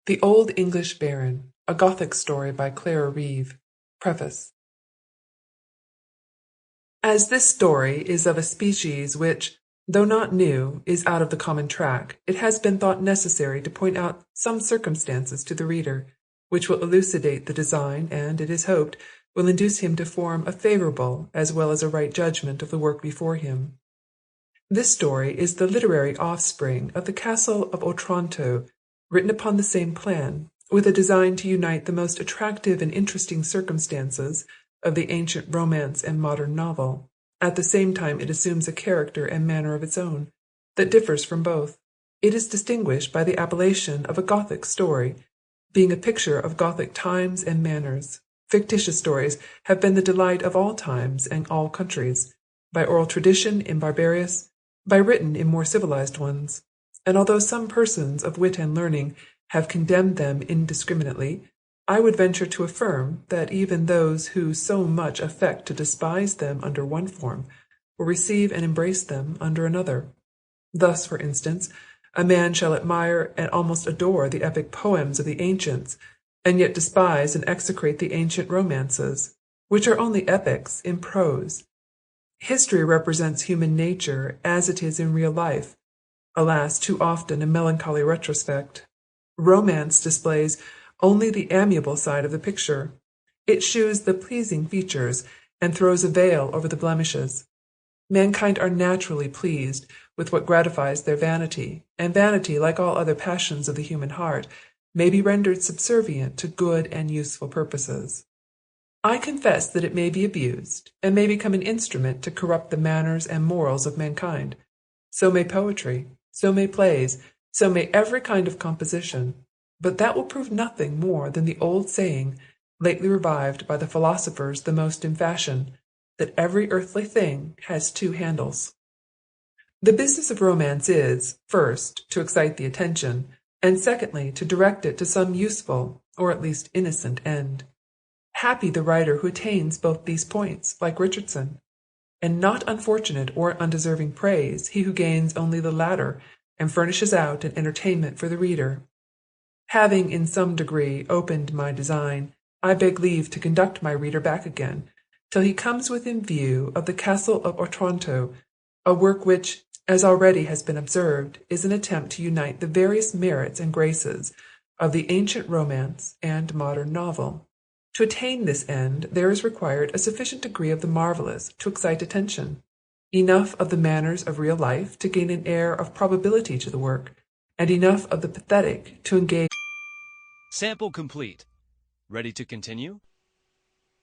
The Old English Baron, a Gothic story by Clara Reeve. Preface. As this story is of a species which, though not new, is out of the common track, it has been thought necessary to point out some circumstances to the reader, which will elucidate the design, and, it is hoped, will induce him to form a favourable as well as a right judgment of the work before him. This story is the literary offspring of the Castle of Otranto, written upon the same plan, with a design to unite the most attractive and interesting circumstances of the ancient romance and modern novel. At the same time it assumes a character and manner of its own, that differs from both. It is distinguished by the appellation of a Gothic story, being a picture of Gothic times and manners. Fictitious stories have been the delight of all times and all countries, by oral tradition in barbarous, by written in more civilized ones. And although some persons of wit and learning have condemned them indiscriminately, I would venture to affirm that even those who so much affect to despise them under one form will receive and embrace them under another. Thus, for instance, a man shall admire and almost adore the epic poems of the ancients, and yet despise and execrate the ancient romances, which are only epics in prose. History represents human nature as it is in real life, alas, too often a melancholy retrospect. Romance displays only the amiable side of the picture. It shews the pleasing features and throws a veil over the blemishes. Mankind are naturally pleased with what gratifies their vanity, and vanity, like all other passions of the human heart, may be rendered subservient to good and useful purposes. I confess that it may be abused, and may become an instrument to corrupt the manners and morals of mankind. So may poetry, so may plays, so may every kind of composition. But that will prove nothing more than the old saying, lately revived by the philosophers the most in fashion, that every earthly thing has two handles. The business of romance is, first, to excite the attention, and secondly, to direct it to some useful, or at least innocent end. Happy the writer who attains both these points, like Richardson, and not unfortunate or undeserving praise he who gains only the latter, and furnishes out an entertainment for the reader. Having in some degree opened my design, I beg leave to conduct my reader back again, till he comes within view of the Castle of Otranto, a work which, as already has been observed, is an attempt to unite the various merits and graces of the ancient romance and modern novel. To attain this end there is required a sufficient degree of the marvellous to excite attention, enough of the manners of real life to gain an air of probability to the work, and enough of the pathetic to engage. Sample complete. Ready to continue?